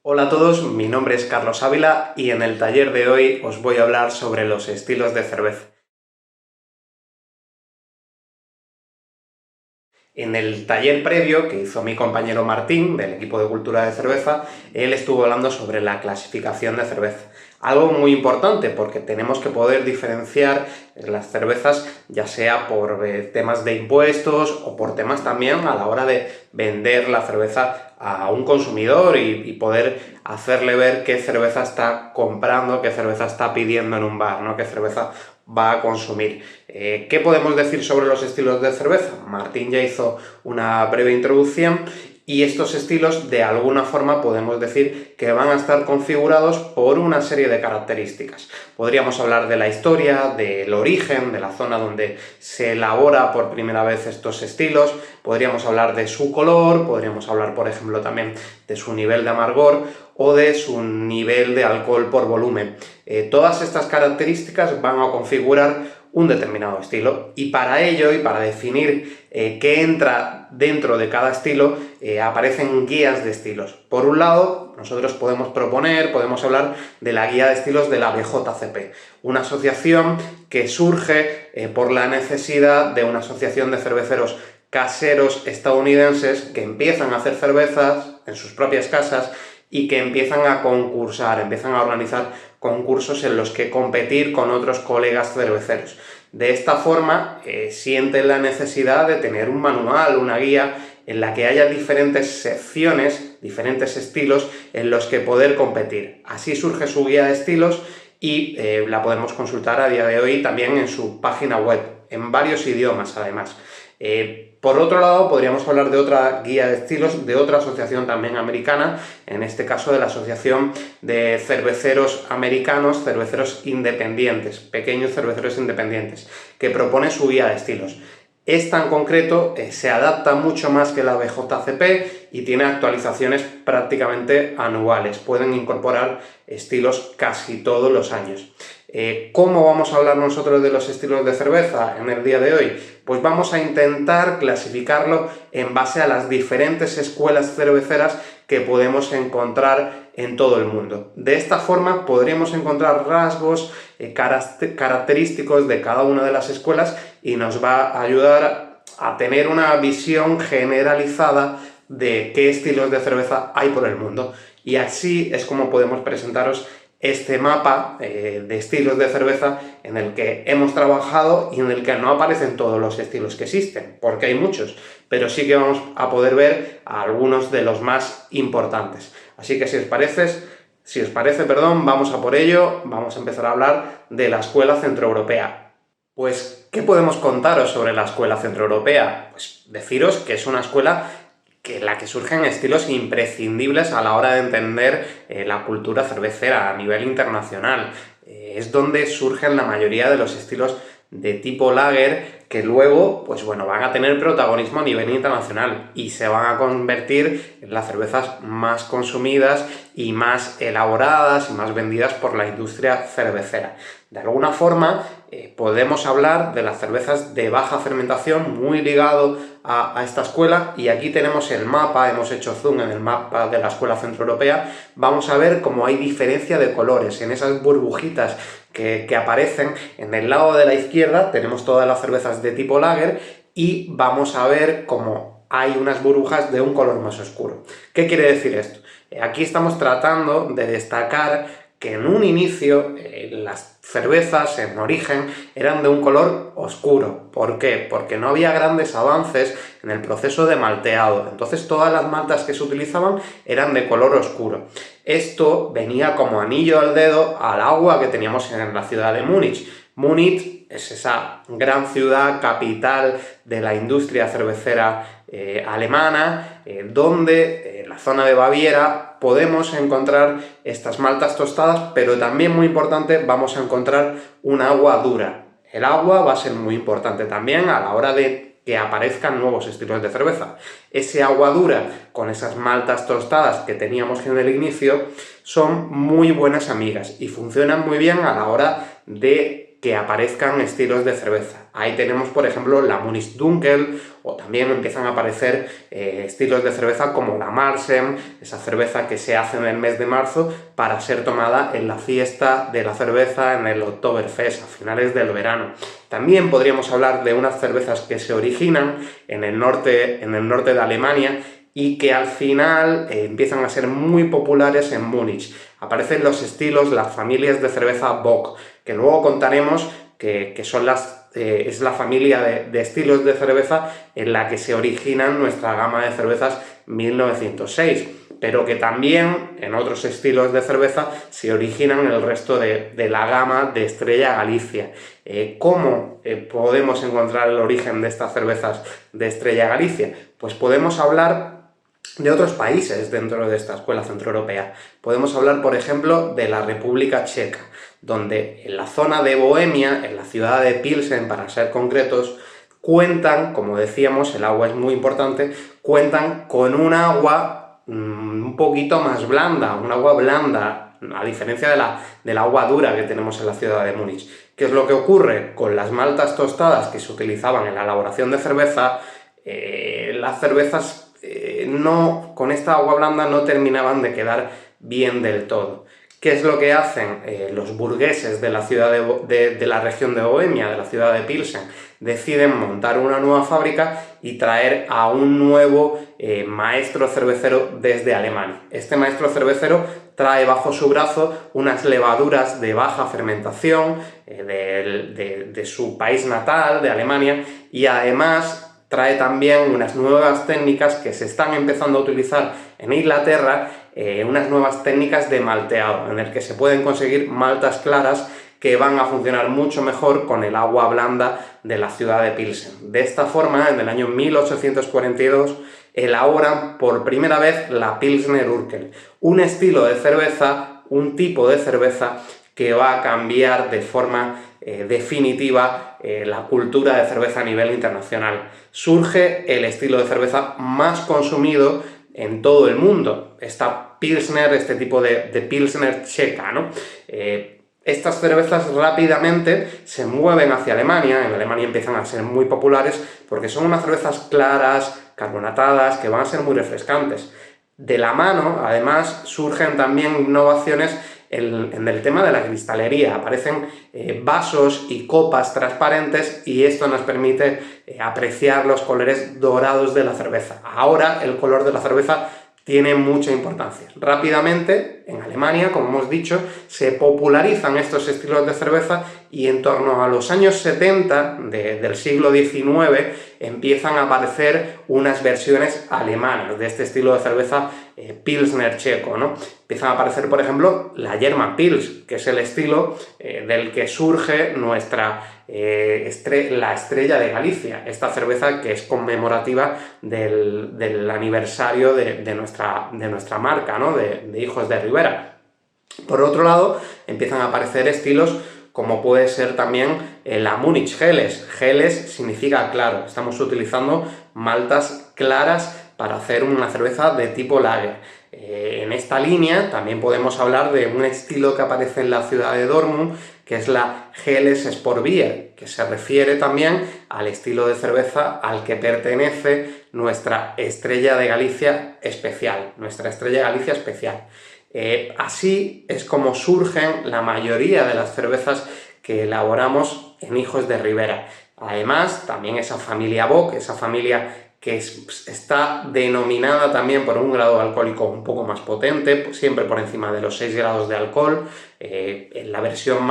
Hola a todos, mi nombre es Carlos Ávila y en el taller de hoy os voy a hablar sobre los estilos de cerveza. En el taller previo que hizo mi compañero Martín, del equipo de cultura de cerveza, él estuvo hablando sobre la clasificación de cerveza. Algo muy importante porque tenemos que poder diferenciar las cervezas ya sea por temas de impuestos o por temas también a la hora de vender la cerveza a un consumidor y poder hacerle ver qué cerveza está comprando, qué cerveza está pidiendo en un bar, ¿no? Qué cerveza va a consumir. ¿Qué podemos decir sobre los estilos de cerveza? Martín ya hizo una breve introducción y estos estilos de alguna forma podemos decir que van a estar configurados por una serie de características. Podríamos hablar de la historia, del origen, de la zona donde se elabora por primera vez estos estilos, podríamos hablar de su color, podríamos hablar por ejemplo también de su nivel de amargor o de su nivel de alcohol por volumen. Todas estas características van a configurar un determinado estilo y para ello y para definir qué entra dentro de cada estilo aparecen guías de estilos. Por un lado, nosotros podemos hablar de la guía de estilos de la BJCP, una asociación que surge por la necesidad de una asociación de cerveceros caseros estadounidenses que empiezan a hacer cervezas en sus propias casas y que empiezan a concursar, empiezan a organizar concursos en los que competir con otros colegas cerveceros. De esta forma, sienten la necesidad de tener un manual, una guía, en la que haya diferentes secciones, diferentes estilos en los que poder competir. Así surge su guía de estilos y la podemos consultar a día de hoy también en su página web, en varios idiomas además. Por otro lado, podríamos hablar de otra guía de estilos, de otra asociación también americana, en este caso de la Asociación de Cerveceros Americanos, Cerveceros Independientes, pequeños cerveceros independientes, que propone su guía de estilos. Esta en concreto se adapta mucho más que la BJCP y tiene actualizaciones prácticamente anuales. Pueden incorporar estilos casi todos los años. ¿Cómo vamos a hablar nosotros de los estilos de cerveza en el día de hoy? Pues vamos a intentar clasificarlo en base a las diferentes escuelas cerveceras que podemos encontrar en todo el mundo. De esta forma podríamos encontrar rasgos característicos de cada una de las escuelas y nos va a ayudar a tener una visión generalizada de qué estilos de cerveza hay por el mundo. Y así es como podemos presentaros este mapa de estilos de cerveza en el que hemos trabajado y en el que no aparecen todos los estilos que existen, porque hay muchos, pero sí que vamos a poder ver algunos de los más importantes. Así que si os parece, vamos a por ello, vamos a empezar a hablar de la Escuela Centroeuropea. Pues, ¿qué podemos contaros sobre la Escuela Centroeuropea? Pues deciros que es una escuela en la que surgen estilos imprescindibles a la hora de entender la cultura cervecera a nivel internacional. Es donde surgen la mayoría de los estilos de tipo lager que luego, pues bueno, van a tener protagonismo a nivel internacional y se van a convertir en las cervezas más consumidas y más elaboradas y más vendidas por la industria cervecera. De alguna forma, podemos hablar de las cervezas de baja fermentación, muy ligado a esta escuela, y aquí tenemos el mapa, hemos hecho zoom en el mapa de la Escuela Centroeuropea. Vamos a ver cómo hay diferencia de colores en esas burbujitas que aparecen. En el lado de la izquierda tenemos todas las cervezas de tipo lager y vamos a ver cómo hay unas burbujas de un color más oscuro. ¿Qué quiere decir esto? Aquí estamos tratando de destacar que en un inicio las cervezas en origen eran de un color oscuro. ¿Por qué? Porque no había grandes avances en el proceso de malteado, entonces todas las maltas que se utilizaban eran de color oscuro. Esto venía como anillo al dedo al agua que teníamos en la ciudad de Múnich. Múnich es esa gran ciudad capital de la industria cervecera alemana, donde en la zona de Baviera podemos encontrar estas maltas tostadas, pero también muy importante, vamos a encontrar un agua dura. El agua va a ser muy importante también a la hora de que aparezcan nuevos estilos de cerveza. Ese agua dura con esas maltas tostadas que teníamos en el inicio son muy buenas amigas y funcionan muy bien a la hora de que aparezcan estilos de cerveza. Ahí tenemos, por ejemplo, la Munich Dunkel, o también empiezan a aparecer estilos de cerveza como la Marsen, esa cerveza que se hace en el mes de marzo para ser tomada en la fiesta de la cerveza, en el Oktoberfest, a finales del verano. También podríamos hablar de unas cervezas que se originan en el norte de Alemania y que al final empiezan a ser muy populares en Múnich. Aparecen los estilos, las familias de cerveza Bock, que luego contaremos que son es la familia de estilos de cerveza en la que se originan nuestra gama de cervezas 1906, pero que también en otros estilos de cerveza se originan el resto de la gama de Estrella Galicia. ¿Cómo podemos encontrar el origen de estas cervezas de Estrella Galicia? Pues podemos hablar de otros países dentro de esta escuela centroeuropea. Podemos hablar, por ejemplo, de la República Checa, donde en la zona de Bohemia, en la ciudad de Pilsen, para ser concretos, cuentan, como decíamos, el agua es muy importante, cuentan con un agua un poquito más blanda, un agua blanda, a diferencia del agua dura que tenemos en la ciudad de Múnich. ¿Qué es lo que ocurre? Con las maltas tostadas que se utilizaban en la elaboración de cerveza, las cervezas con esta agua blanda no terminaban de quedar bien del todo. ¿Qué es lo que hacen los burgueses de la ciudad de la región de Bohemia, de la ciudad de Pilsen? Deciden montar una nueva fábrica y traer a un nuevo maestro cervecero desde Alemania. Este maestro cervecero trae bajo su brazo unas levaduras de baja fermentación de su país natal, de Alemania, y además trae también unas nuevas técnicas que se están empezando a utilizar en Inglaterra, unas nuevas técnicas de malteado, en el que se pueden conseguir maltas claras que van a funcionar mucho mejor con el agua blanda de la ciudad de Pilsen. De esta forma, en el año 1842, elaboran por primera vez la Pilsner Urquell, un estilo de cerveza, un tipo de cerveza que va a cambiar de forma definitiva la cultura de cerveza a nivel internacional. Surge el estilo de cerveza más consumido en todo el mundo, esta Pilsner, este tipo de Pilsner checa, ¿no? Estas cervezas rápidamente se mueven hacia Alemania, en Alemania empiezan a ser muy populares porque son unas cervezas claras, carbonatadas, que van a ser muy refrescantes. De la mano, además, surgen también innovaciones en el tema de la cristalería. Aparecen vasos y copas transparentes y esto nos permite apreciar los colores dorados de la cerveza. Ahora el color de la cerveza tiene mucha importancia. Rápidamente, en Alemania, como hemos dicho, se popularizan estos estilos de cerveza y en torno a los años 70 del siglo XIX empiezan a aparecer unas versiones alemanas de este estilo de cerveza Pilsner checo, ¿no? Empiezan a aparecer, por ejemplo, la German Pils, que es el estilo del que surge la Estrella de Galicia, esta cerveza que es conmemorativa del aniversario de nuestra marca, ¿no? de Hijos de Ribera. Por otro lado, empiezan a aparecer estilos como puede ser también la Munich Helles. Helles significa claro, estamos utilizando maltas claras para hacer una cerveza de tipo lager. En esta línea también podemos hablar de un estilo que aparece en la ciudad de Dortmund, que es la Helles Sportbier, que se refiere también al estilo de cerveza al que pertenece nuestra Estrella de Galicia especial, Así es como surgen la mayoría de las cervezas que elaboramos en Hijos de Ribera. Además, también esa familia Bock, esa familia que está denominada también por un grado alcohólico un poco más potente, siempre por encima de los 6 grados de alcohol. En la versión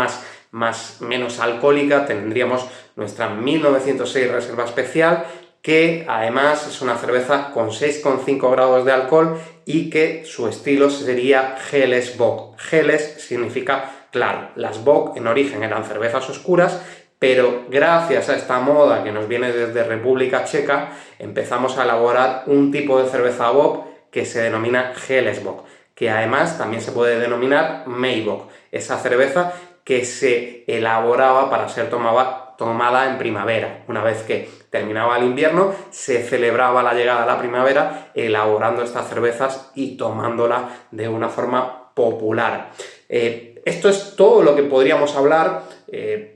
menos alcohólica tendríamos nuestra 1906 Reserva Especial, que además es una cerveza con 6,5 grados de alcohol y que su estilo sería Helles Bock. Helles significa claro. Las Bock en origen eran cervezas oscuras, pero gracias a esta moda que nos viene desde República Checa, empezamos a elaborar un tipo de cerveza Bock que se denomina Helles Bock, que además también se puede denominar Maibock, esa cerveza que se elaboraba para ser tomada en primavera. Una vez que terminaba el invierno, se celebraba la llegada de la primavera elaborando estas cervezas y tomándola de una forma popular. Esto es todo lo que podríamos hablar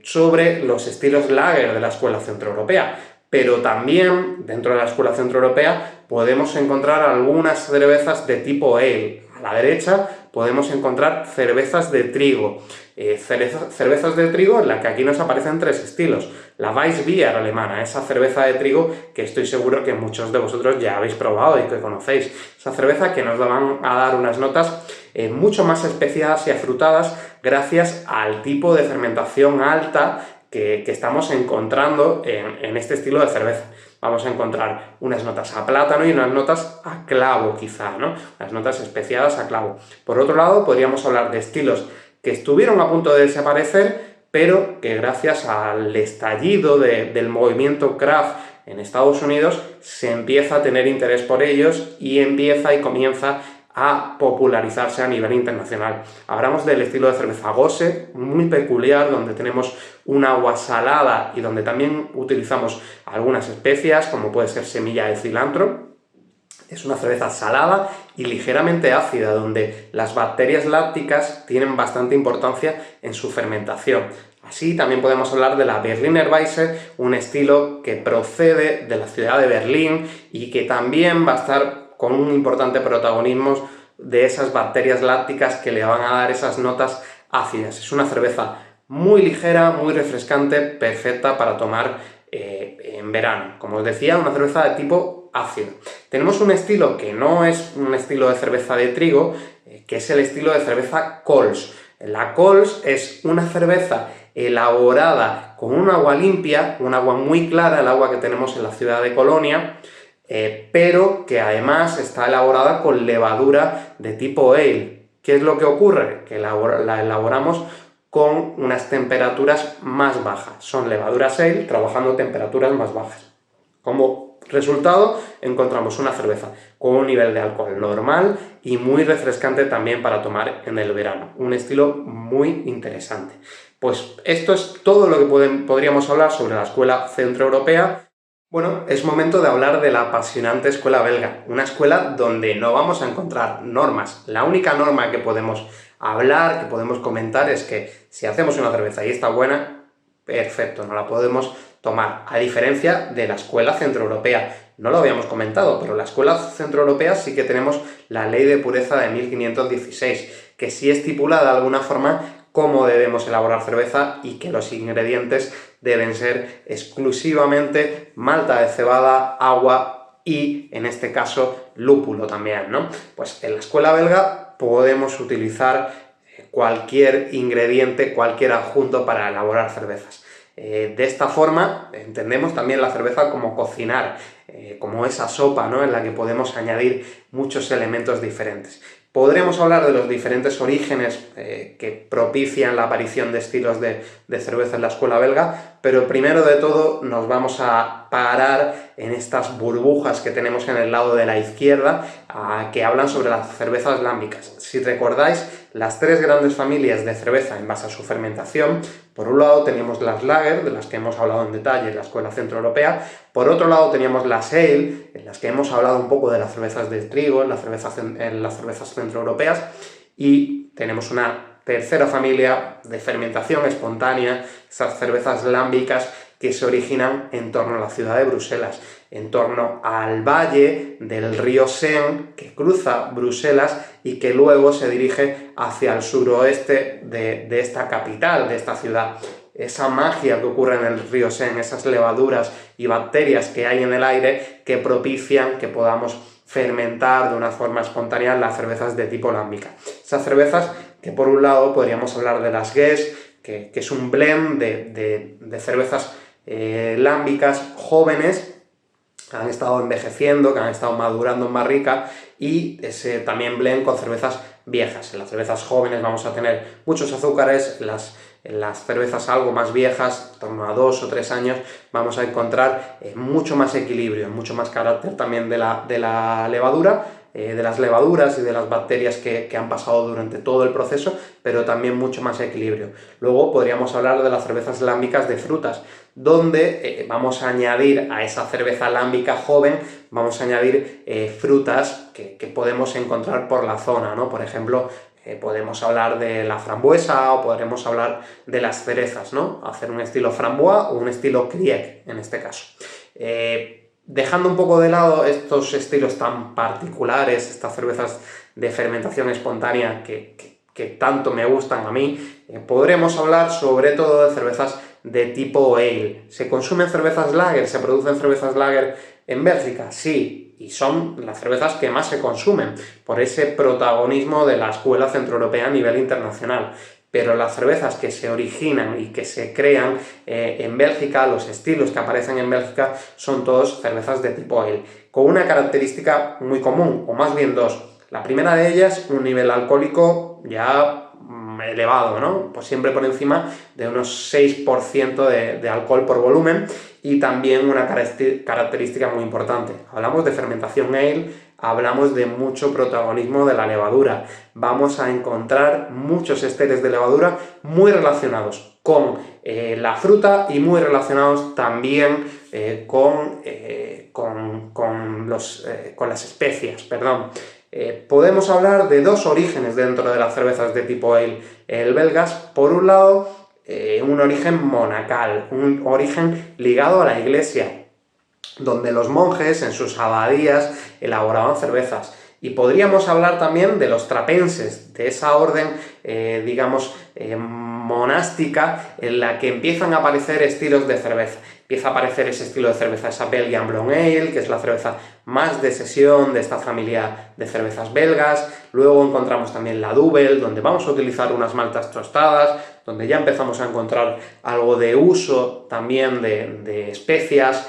sobre los estilos lager de la escuela centroeuropea, pero también dentro de la escuela centroeuropea podemos encontrar algunas cervezas de tipo ale. A la derecha podemos encontrar cervezas de trigo, cervezas de trigo en las que aquí nos aparecen tres estilos. La Weissbier alemana, esa cerveza de trigo que estoy seguro que muchos de vosotros ya habéis probado y que conocéis. Esa cerveza que nos van a dar unas notas mucho más especiadas y afrutadas gracias al tipo de fermentación alta que estamos encontrando en este estilo de cerveza. Vamos a encontrar unas notas a plátano y unas notas a clavo, quizá, ¿no? Unas notas especiadas a clavo. Por otro lado, podríamos hablar de estilos que estuvieron a punto de desaparecer, pero que gracias al estallido del movimiento craft en Estados Unidos se empieza a tener interés por ellos y comienza a popularizarse a nivel internacional. Hablamos del estilo de cerveza Gose, muy peculiar, donde tenemos un agua salada y donde también utilizamos algunas especias, como puede ser semilla de cilantro. Es una cerveza salada y ligeramente ácida, donde las bacterias lácticas tienen bastante importancia en su fermentación. Así también podemos hablar de la Berliner Weisse, un estilo que procede de la ciudad de Berlín y que también va a estar con un importante protagonismo de esas bacterias lácticas que le van a dar esas notas ácidas. Es una cerveza muy ligera, muy refrescante, perfecta para tomar en verano. Como os decía, una cerveza de tipo ácido. Tenemos un estilo que no es un estilo de cerveza de trigo, que es el estilo de cerveza Kolsch. La Kolsch es una cerveza elaborada con un agua limpia, un agua muy clara, el agua que tenemos en la ciudad de Colonia, pero que además está elaborada con levadura de tipo ale. ¿Qué es lo que ocurre? Que la elaboramos con unas temperaturas más bajas. Son levaduras ale trabajando a temperaturas más bajas. Como resultado, encontramos una cerveza con un nivel de alcohol normal y muy refrescante también para tomar en el verano. Un estilo muy interesante. Pues esto es todo lo que podríamos hablar sobre la escuela centroeuropea. Bueno, es momento de hablar de la apasionante escuela belga, una escuela donde no vamos a encontrar normas. La única norma que podemos hablar, que podemos comentar, es que si hacemos una cerveza y está buena, perfecto, no la podemos tomar. A diferencia de la escuela centroeuropea, no lo habíamos comentado, pero la escuela centroeuropea sí que tenemos la ley de pureza de 1516, que sí estipula de alguna forma cómo debemos elaborar cerveza y que los ingredientes deben ser exclusivamente malta de cebada, agua y, en este caso, lúpulo también, ¿no? Pues en la escuela belga podemos utilizar cualquier ingrediente, cualquier adjunto para elaborar cervezas. De esta forma entendemos también la cerveza como cocinar, como esa sopa, ¿no?, en la que podemos añadir muchos elementos diferentes. Podremos hablar de los diferentes orígenes que propician la aparición de estilos de cerveza en la escuela belga, pero primero de todo nos vamos a parar en estas burbujas que tenemos en el lado de la izquierda, que hablan sobre las cervezas lámbicas. Si recordáis, las tres grandes familias de cerveza en base a su fermentación, por un lado teníamos las lager, de las que hemos hablado en detalle en la escuela centroeuropea, por otro lado teníamos las ale, en las que hemos hablado un poco de las cervezas de trigo, en las cervezas centroeuropeas, y tenemos una tercera familia de fermentación espontánea, esas cervezas lámbicas que se originan en torno a la ciudad de Bruselas, en torno al valle del río Sen, que cruza Bruselas y que luego se dirige hacia el suroeste de esta capital, de esta ciudad. Esa magia que ocurre en el río Sen, esas levaduras y bacterias que hay en el aire que propician que podamos fermentar de una forma espontánea las cervezas de tipo lámbica. Esas cervezas que por un lado podríamos hablar de las Guess, que es un blend de cervezas lámbicas jóvenes que han estado envejeciendo, que han estado madurando en barrica, y ese también blend con cervezas viejas. En las cervezas jóvenes vamos a tener muchos azúcares, en las cervezas algo más viejas, en torno a 2 o 3 años, vamos a encontrar mucho más equilibrio, mucho más carácter también de la levadura, de las levaduras y de las bacterias que han pasado durante todo el proceso, pero también mucho más equilibrio. Luego podríamos hablar de las cervezas lámbicas de frutas, donde vamos a añadir a esa cerveza lámbica joven, vamos a añadir frutas que podemos encontrar por la zona, ¿no? Por ejemplo, podemos hablar de la frambuesa o podremos hablar de las cerezas, ¿no? Hacer un estilo framboise o un estilo kriek, en este caso. Dejando un poco de lado estos estilos tan particulares, estas cervezas de fermentación espontánea que tanto me gustan a mí, podremos hablar sobre todo de cervezas de tipo ale. ¿Se consumen cervezas lager? ¿Se producen cervezas lager en Bélgica? Sí, y son las cervezas que más se consumen, por ese protagonismo de la escuela centroeuropea a nivel internacional. Pero las cervezas que se originan y que se crean en Bélgica, los estilos que aparecen en Bélgica, son todos cervezas de tipo ale, con una característica muy común, o más bien dos. La primera de ellas, un nivel alcohólico ya elevado, ¿no? Pues siempre por encima de unos 6% de alcohol por volumen, y también una característica muy importante. Hablamos de fermentación ale, hablamos de mucho protagonismo de la levadura. Vamos a encontrar muchos estares de levadura muy relacionados con la fruta y muy relacionados también con las especias, perdón. Podemos hablar de dos orígenes dentro de las cervezas de tipo ale belgas. Por un lado, un origen monacal, un origen ligado a la iglesia, donde los monjes en sus abadías elaboraban cervezas. Y podríamos hablar también de los trapenses, de esa orden, monástica, en la que empiezan a aparecer estilos de cerveza. Empieza a aparecer ese estilo de cerveza, esa Belgian Blonde Ale, que es la cerveza más de sesión de esta familia de cervezas belgas. Luego encontramos también la Double, donde vamos a utilizar unas maltas tostadas, donde ya empezamos a encontrar algo de uso también de especias.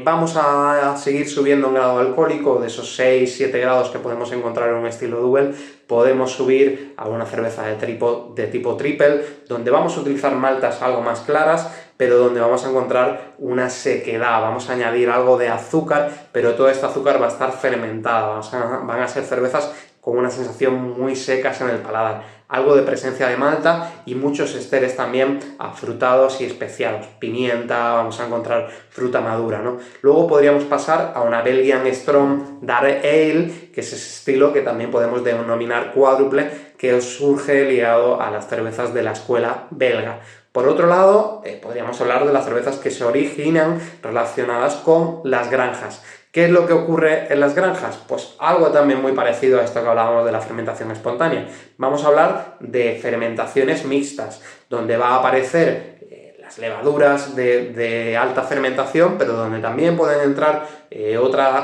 Vamos a seguir subiendo en grado alcohólico, de esos 6-7 grados que podemos encontrar en un estilo Double, podemos subir a una cerveza de tipo triple, donde vamos a utilizar maltas algo más claras, pero donde vamos a encontrar una sequedad, vamos a añadir algo de azúcar, pero todo este azúcar va a estar fermentada, van a ser cervezas con una sensación muy secas en el paladar. Algo de presencia de malta y muchos esteres también afrutados y especiados. Pimienta, vamos a encontrar fruta madura, ¿no? Luego podríamos pasar a una Belgian Strong Dark Ale, que es ese estilo que también podemos denominar cuádruple, que surge ligado a las cervezas de la escuela belga. Por otro lado, podríamos hablar de las cervezas que se originan relacionadas con las granjas. ¿Qué es lo que ocurre en las granjas? Pues algo también muy parecido a esto que hablábamos de la fermentación espontánea. Vamos a hablar de fermentaciones mixtas, donde va a aparecer las levaduras de alta fermentación, pero donde también pueden entrar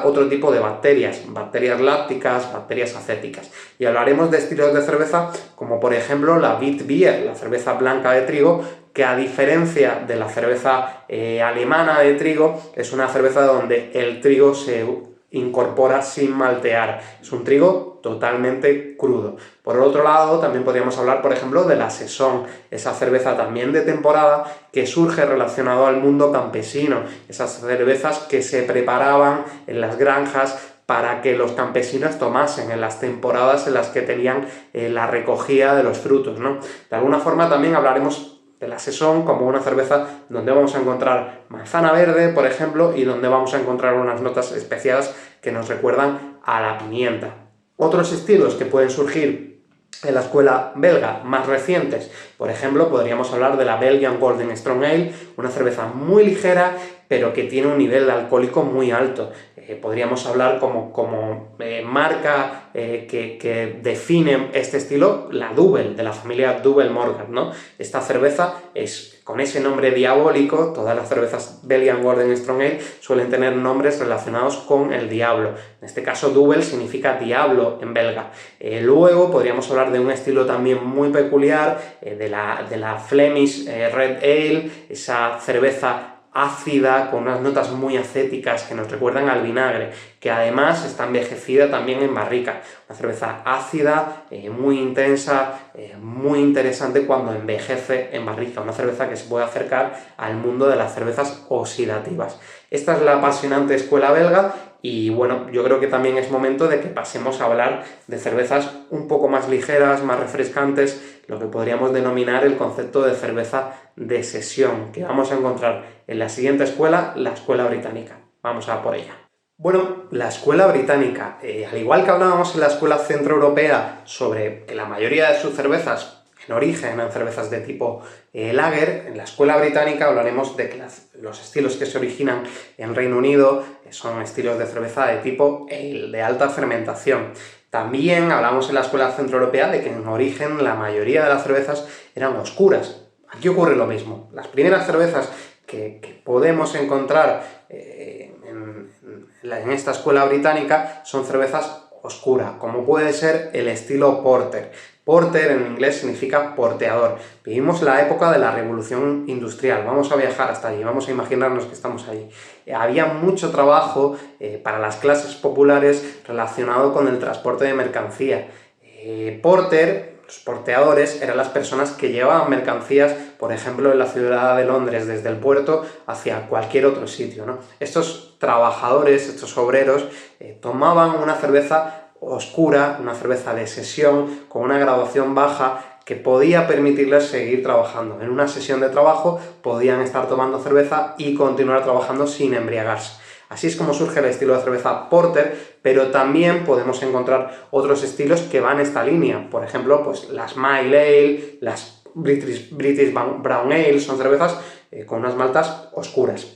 otro tipo de bacterias lácticas, bacterias acéticas. Y hablaremos de estilos de cerveza como por ejemplo la Wheat Beer, la cerveza blanca de trigo, que a diferencia de la cerveza alemana de trigo, es una cerveza donde el trigo se incorpora sin maltear. Es un trigo totalmente crudo. Por el otro lado, también podríamos hablar, por ejemplo, de la Saison, esa cerveza también de temporada que surge relacionado al mundo campesino, esas cervezas que se preparaban en las granjas para que los campesinos tomasen en las temporadas en las que tenían la recogida de los frutos, ¿no? De alguna forma también hablaremos de la Saison como una cerveza donde vamos a encontrar manzana verde, por ejemplo, y donde vamos a encontrar unas notas especiadas que nos recuerdan a la pimienta. Otros estilos que pueden surgir en la escuela belga más recientes, por ejemplo, podríamos hablar de la Belgian Golden Strong Ale, una cerveza muy ligera, pero que tiene un nivel alcohólico muy alto. Podríamos hablar como marca que define este estilo, la Double, de la familia Double Morgan, ¿no? Esta cerveza es con ese nombre diabólico. Todas las cervezas Belgian Golden Strong Ale suelen tener nombres relacionados con el diablo. En este caso, Double significa diablo en belga. Luego podríamos hablar de un estilo también muy peculiar, de la Flemish Red Ale, esa cerveza ácida, con unas notas muy acéticas que nos recuerdan al vinagre, que además está envejecida también en barrica. Una cerveza ácida, muy intensa, muy interesante cuando envejece en barrica. Una cerveza que se puede acercar al mundo de las cervezas oxidativas. Esta es la apasionante escuela belga, y bueno, yo creo que también es momento de que pasemos a hablar de cervezas un poco más ligeras, más refrescantes, lo que podríamos denominar el concepto de cerveza de sesión, que vamos a encontrar en la siguiente escuela, la escuela británica. Vamos a por ella. Bueno, la escuela británica, al igual que hablábamos en la escuela centroeuropea sobre que la mayoría de sus cervezas en origen eran cervezas de tipo lager, en la escuela británica hablaremos de que los estilos que se originan en Reino Unido son estilos de cerveza de tipo ale, de alta fermentación. También hablamos en la escuela centroeuropea de que en origen la mayoría de las cervezas eran oscuras. Aquí ocurre lo mismo. Las primeras cervezas que podemos encontrar en esta escuela británica son cervezas oscuras, como puede ser el estilo porter. Porter en inglés significa porteador. Vivimos la época de la revolución industrial, vamos a viajar hasta allí, vamos a imaginarnos que estamos allí. Había mucho trabajo para las clases populares relacionado con el transporte de mercancía. Porter, los porteadores, eran las personas que llevaban mercancías, por ejemplo, en la ciudad de Londres, desde el puerto hacia cualquier otro sitio, ¿no? Estos trabajadores, estos obreros, tomaban una cerveza oscura, una cerveza de sesión, con una graduación baja, que podía permitirles seguir trabajando. En una sesión de trabajo podían estar tomando cerveza y continuar trabajando sin embriagarse. Así es como surge el estilo de cerveza porter, pero también podemos encontrar otros estilos que van en esta línea. Por ejemplo, pues las Mile Ale, las British Brown Ale, son cervezas con unas maltas oscuras.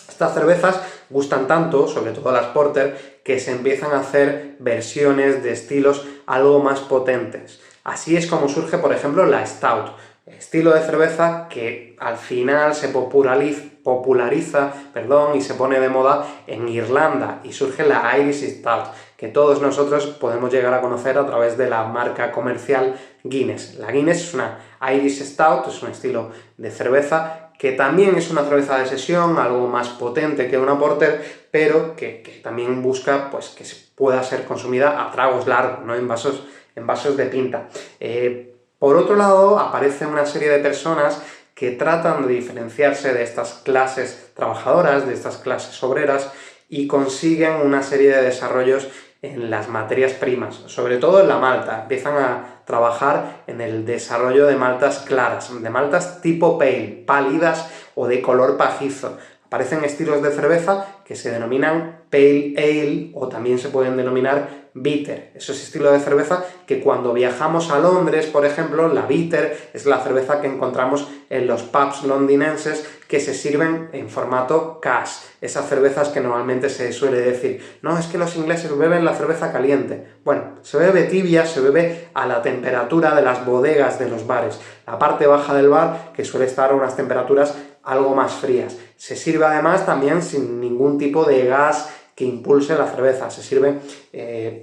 Estas cervezas gustan tanto, sobre todo las porter, que se empiezan a hacer versiones de estilos algo más potentes. Así es como surge, por ejemplo, la Stout, estilo de cerveza que al final se populariza y se pone de moda en Irlanda, y surge la Irish Stout, que todos nosotros podemos llegar a conocer a través de la marca comercial Guinness. La Guinness es una Irish Stout, es un estilo de cerveza que también es una cerveza de sesión, algo más potente que una porter, pero que también busca pues, que pueda ser consumida a tragos largos, ¿no? en vasos de pinta. Por otro lado, aparece una serie de personas que tratan de diferenciarse de estas clases trabajadoras, de estas clases obreras, y consiguen una serie de desarrollos en las materias primas, sobre todo en la malta. Empiezan a trabajar en el desarrollo de maltas claras, de maltas tipo pale, pálidas o de color pajizo. Aparecen estilos de cerveza que se denominan pale ale o también se pueden denominar bitter. Esos estilos de cerveza que cuando viajamos a Londres, por ejemplo, la bitter es la cerveza que encontramos en los pubs londinenses que se sirven en formato cask. Esas cervezas que normalmente se suele decir, no, es que los ingleses beben la cerveza caliente. Bueno, se bebe tibia, se bebe a la temperatura de las bodegas de los bares. La parte baja del bar, que suele estar a unas temperaturas algo más frías. Se sirve además también sin ningún tipo de gas que impulse la cerveza, se sirve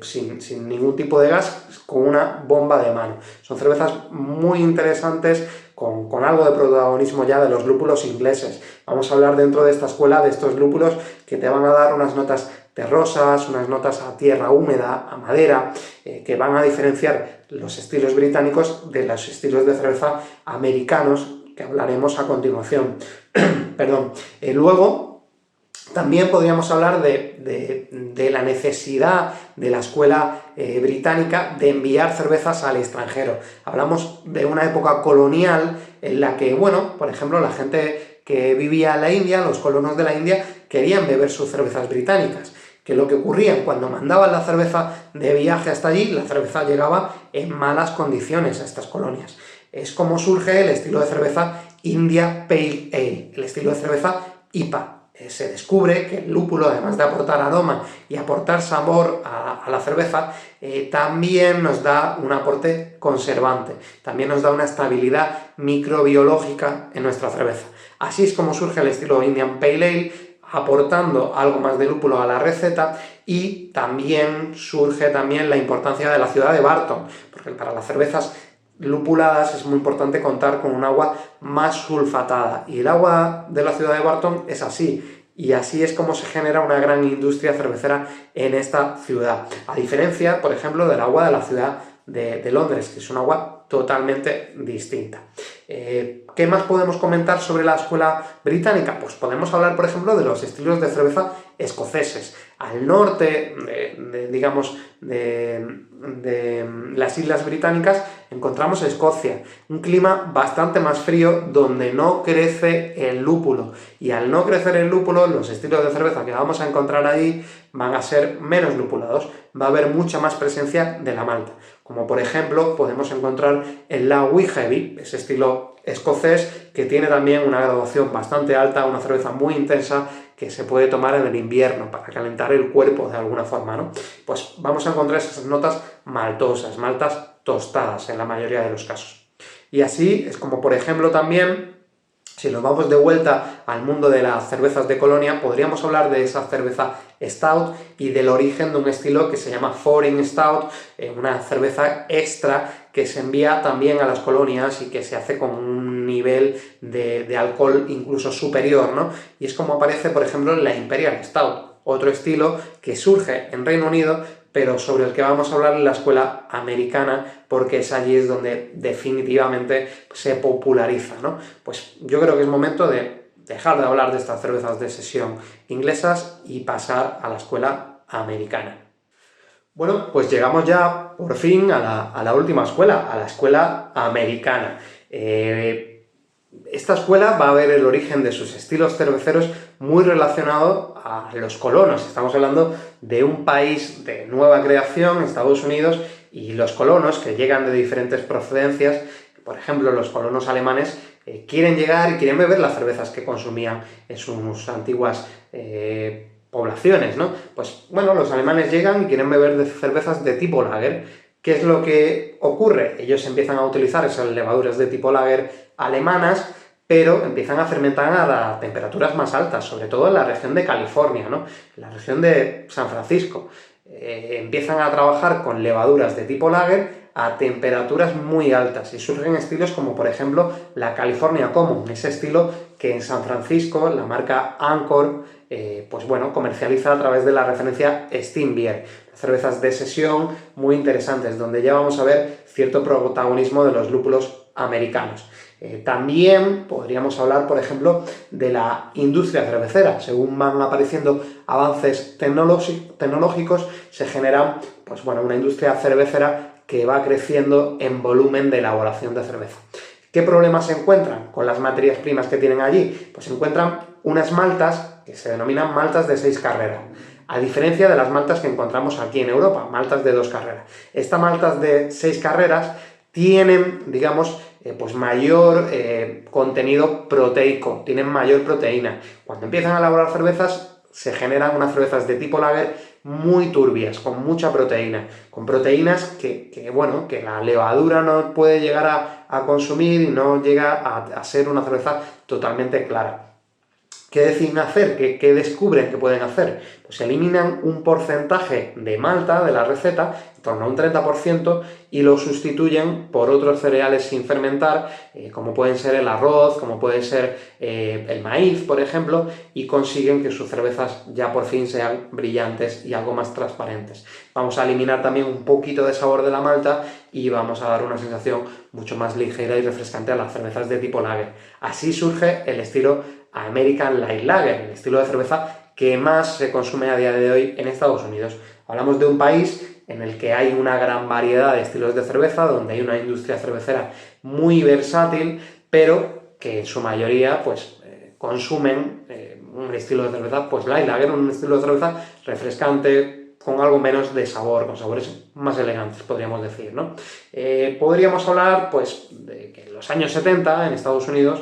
sin ningún tipo de gas, con una bomba de mano. Son cervezas muy interesantes, con algo de protagonismo ya de los lúpulos ingleses. Vamos a hablar dentro de esta escuela de estos lúpulos que te van a dar unas notas terrosas, unas notas a tierra húmeda, a madera, que van a diferenciar los estilos británicos de los estilos de cerveza americanos, que hablaremos a continuación. Perdón. Luego, también podríamos hablar de la necesidad de la escuela británica de enviar cervezas al extranjero. Hablamos de una época colonial en la que, bueno, por ejemplo, la gente que vivía en la India, los colonos de la India, querían beber sus cervezas británicas. Que lo que ocurría cuando mandaban la cerveza de viaje hasta allí, la cerveza llegaba en malas condiciones a estas colonias. Es como surge el estilo de cerveza India Pale Ale, el estilo de cerveza IPA. Se descubre que el lúpulo, además de aportar aroma y aportar sabor a la cerveza, también nos da un aporte conservante, también nos da una estabilidad microbiológica en nuestra cerveza. Así es como surge el estilo Indian Pale Ale, aportando algo más de lúpulo a la receta, y también surge la importancia de la ciudad de Barton, porque para las cervezas lupuladas es muy importante contar con un agua más sulfatada, y el agua de la ciudad de Barton es así, y así es como se genera una gran industria cervecera en esta ciudad, a diferencia, por ejemplo, del agua de la ciudad de Londres, que es un agua totalmente distinta. ¿Qué más podemos comentar sobre la escuela británica? Pues podemos hablar, por ejemplo, de los estilos de cerveza escoceses. Al norte, digamos, de las Islas Británicas, encontramos Escocia, un clima bastante más frío donde no crece el lúpulo. Y al no crecer el lúpulo, los estilos de cerveza que vamos a encontrar ahí van a ser menos lupulados, va a haber mucha más presencia de la malta. Como por ejemplo, podemos encontrar el Lagui Heavy, ese estilo escocés que tiene también una graduación bastante alta, una cerveza muy intensa que se puede tomar en el invierno para calentar el cuerpo de alguna forma, ¿no? Pues vamos a encontrar esas notas maltosas, maltas tostadas en la mayoría de los casos. Y así es como, por ejemplo, también, si nos vamos de vuelta al mundo de las cervezas de colonia, podríamos hablar de esa cerveza Stout y del origen de un estilo que se llama Foreign Stout, una cerveza extra que se envía también a las colonias y que se hace con un nivel de alcohol incluso superior, ¿no? Y es como aparece, por ejemplo, la Imperial Stout, otro estilo que surge en Reino Unido, pero sobre el que vamos a hablar en la escuela americana, porque es allí es donde definitivamente se populariza, ¿no? Pues yo creo que es momento de dejar de hablar de estas cervezas de sesión inglesas y pasar a la escuela americana. Bueno, pues llegamos ya por fin a la última escuela, a la escuela americana. Esta escuela va a ver el origen de sus estilos cerveceros muy relacionado a los colonos. Estamos hablando de un país de nueva creación, Estados Unidos, y los colonos que llegan de diferentes procedencias, por ejemplo, los colonos alemanes, quieren llegar y quieren beber las cervezas que consumían en sus antiguas poblaciones, ¿no? Pues bueno, los alemanes llegan y quieren beber de cervezas de tipo lager. ¿Qué es lo que ocurre? Ellos empiezan a utilizar esas levaduras de tipo lager alemanas, pero empiezan a fermentar a temperaturas más altas, sobre todo en la región de California, ¿no? En la región de San Francisco. Empiezan a trabajar con levaduras de tipo lager a temperaturas muy altas y surgen estilos como por ejemplo la California Common, ese estilo que en San Francisco la marca Anchor pues bueno, comercializa a través de la referencia Steam Beer, cervezas de sesión muy interesantes donde ya vamos a ver cierto protagonismo de los lúpulos americanos. También podríamos hablar, por ejemplo, de la industria cervecera. Según van apareciendo avances tecnológicos, se genera pues bueno, una industria cervecera que va creciendo en volumen de elaboración de cerveza. ¿Qué problemas se encuentran con las materias primas que tienen allí? Pues se encuentran unas maltas que se denominan maltas de 6 carreras, a diferencia de las maltas que encontramos aquí en Europa, maltas de 2 carreras. Estas maltas de 6 carreras tienen, digamos, pues mayor contenido proteico, tienen mayor proteína. Cuando empiezan a elaborar cervezas, se generan unas cervezas de tipo lager muy turbias, con mucha proteína, con proteínas bueno, que la levadura no puede llegar a consumir y no llega a ser una cerveza totalmente clara. ¿Qué deciden hacer? ¿Qué descubren que pueden hacer? Pues eliminan un porcentaje de malta de la receta, en torno a un 30%, y lo sustituyen por otros cereales sin fermentar, como pueden ser el arroz, como puede ser el maíz, por ejemplo, y consiguen que sus cervezas ya por fin sean brillantes y algo más transparentes. Vamos a eliminar también un poquito de sabor de la malta y vamos a dar una sensación mucho más ligera y refrescante a las cervezas de tipo lager. Así surge el estilo American Light Lager, el estilo de cerveza que más se consume a día de hoy en Estados Unidos. Hablamos de un país en el que hay una gran variedad de estilos de cerveza, donde hay una industria cervecera muy versátil, pero que en su mayoría pues, consumen un estilo de cerveza pues light lager, un estilo de cerveza refrescante, con algo menos de sabor, con sabores más elegantes, podríamos decir, ¿no? Podríamos hablar pues, de que en los años 70, en Estados Unidos,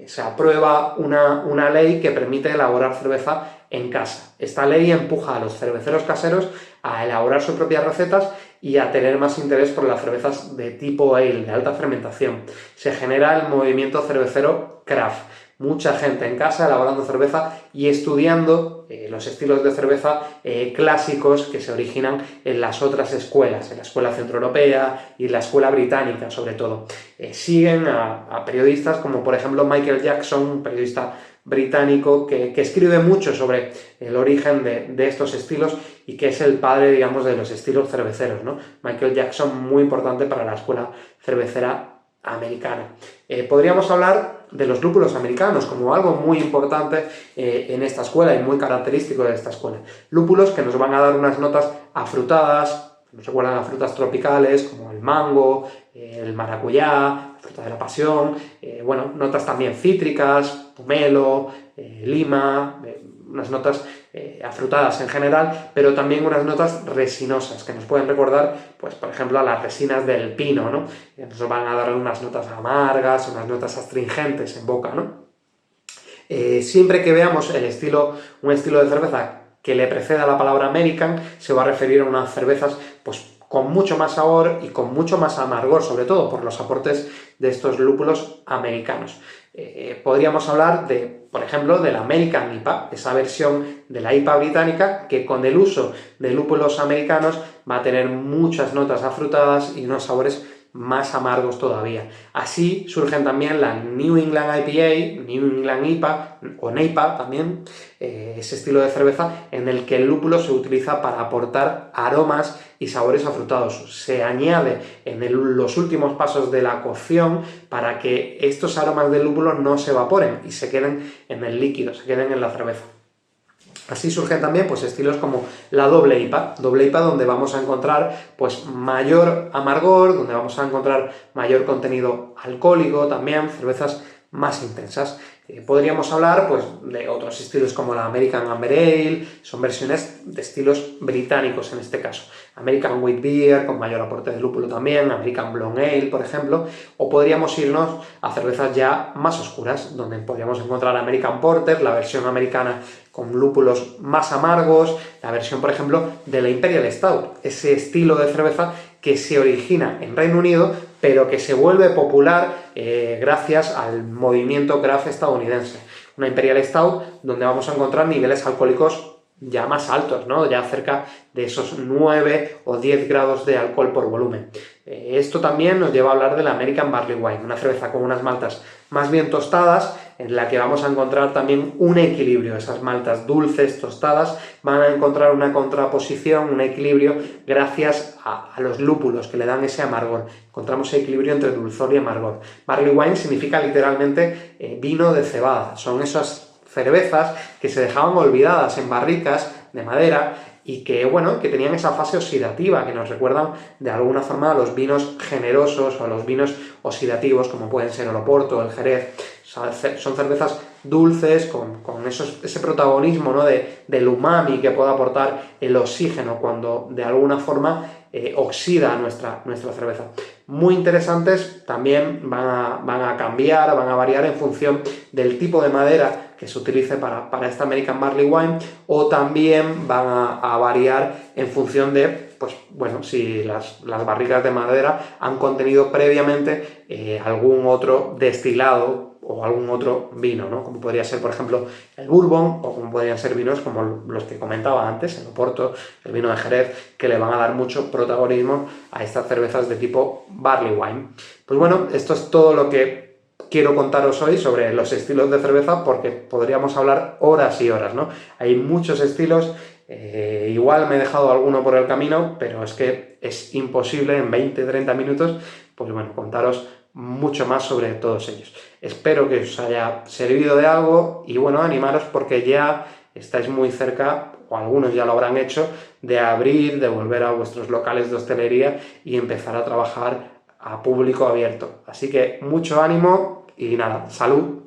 se aprueba una ley que permite elaborar cerveza en casa. Esta ley empuja a los cerveceros caseros a elaborar sus propias recetas y a tener más interés por las cervezas de tipo ale, de alta fermentación. Se genera el movimiento cervecero craft. Mucha gente en casa elaborando cerveza y estudiando los estilos de cerveza clásicos que se originan en las otras escuelas, en la escuela centroeuropea y en la escuela británica sobre todo. Siguen a periodistas como por ejemplo Michael Jackson, un periodista británico que escribe mucho sobre el origen de estos estilos y que es el padre, digamos, de los estilos cerveceros, ¿no? Michael Jackson, muy importante para la escuela cervecera americana. Podríamos hablar de los lúpulos americanos como algo muy importante en esta escuela y muy característico de esta escuela. Lúpulos que nos van a dar unas notas afrutadas, nos recuerdan a frutas tropicales como el mango, el maracuyá, la fruta de la pasión, bueno, notas también cítricas, pomelo, lima, unas notas afrutadas en general, pero también unas notas resinosas que nos pueden recordar, pues por ejemplo, a las resinas del pino, ¿no? Nos van a dar unas notas amargas, unas notas astringentes en boca, ¿no? Siempre que veamos un estilo de cerveza que le preceda la palabra American, se va a referir a unas cervezas pues con mucho más sabor y con mucho más amargor, sobre todo por los aportes de estos lúpulos americanos. Podríamos hablar por ejemplo, de la American IPA, esa versión de la IPA británica que con el uso de lúpulos americanos va a tener muchas notas afrutadas y unos sabores más amargos todavía. Así surgen también la New England IPA, New England IPA o NEIPA también, ese estilo de cerveza en el que el lúpulo se utiliza para aportar aromas y sabores afrutados. Se añade en los últimos pasos de la cocción para que estos aromas del lúpulo no se evaporen y se queden en el líquido, se queden en la cerveza. Así surgen también pues, estilos como la doble IPA donde vamos a encontrar pues, mayor amargor, donde vamos a encontrar mayor contenido alcohólico también, cervezas más intensas. Podríamos hablar pues, de otros estilos como la American Amber Ale, son versiones de estilos británicos en este caso. American Wheat Beer, con mayor aporte de lúpulo también, American Blonde Ale, por ejemplo, o podríamos irnos a cervezas ya más oscuras, donde podríamos encontrar American Porter, la versión americana con lúpulos más amargos, la versión, por ejemplo, de la Imperial Stout, ese estilo de cerveza que se origina en Reino Unido, pero que se vuelve popular gracias al movimiento craft estadounidense. Una Imperial Stout donde vamos a encontrar niveles alcohólicos ya más altos, ¿no? Ya cerca de esos 9 o 10 grados de alcohol por volumen. Esto también nos lleva a hablar de la American Barley Wine, una cerveza con unas maltas más bien tostadas, en la que vamos a encontrar también un equilibrio. Esas maltas dulces, tostadas, van a encontrar una contraposición, un equilibrio, gracias a los lúpulos que le dan ese amargor. Encontramos ese equilibrio entre dulzor y amargor. Barley Wine significa literalmente vino de cebada. Son esas cervezas que se dejaban olvidadas en barricas de madera y que, bueno, que tenían esa fase oxidativa, que nos recuerdan de alguna forma a los vinos generosos o a los vinos oxidativos, como pueden ser el Oporto, el Jerez. Son cervezas dulces, con ese protagonismo, ¿no? del umami que puede aportar el oxígeno cuando de alguna forma oxida nuestra cerveza. Muy interesantes, también van a cambiar, van a variar en función del tipo de madera que se utilice para esta American Barley Wine, o también van a variar en función de, pues bueno, si las barricas de madera han contenido previamente algún otro destilado o algún otro vino, ¿no? Como podría ser, por ejemplo, el Bourbon, o como podrían ser vinos como los que comentaba antes, el Oporto, el vino de Jerez, que le van a dar mucho protagonismo a estas cervezas de tipo Barley Wine. Pues bueno, esto es todo lo que quiero contaros hoy sobre los estilos de cerveza, porque podríamos hablar horas y horas, ¿no? Hay muchos estilos, igual me he dejado alguno por el camino, pero es que es imposible en 20-30 minutos, pues bueno, contaros mucho más sobre todos ellos. Espero que os haya servido de algo y bueno, animaros porque ya estáis muy cerca, o algunos ya lo habrán hecho, de volver a vuestros locales de hostelería y empezar a trabajar a público abierto. Así que mucho ánimo y nada, salud.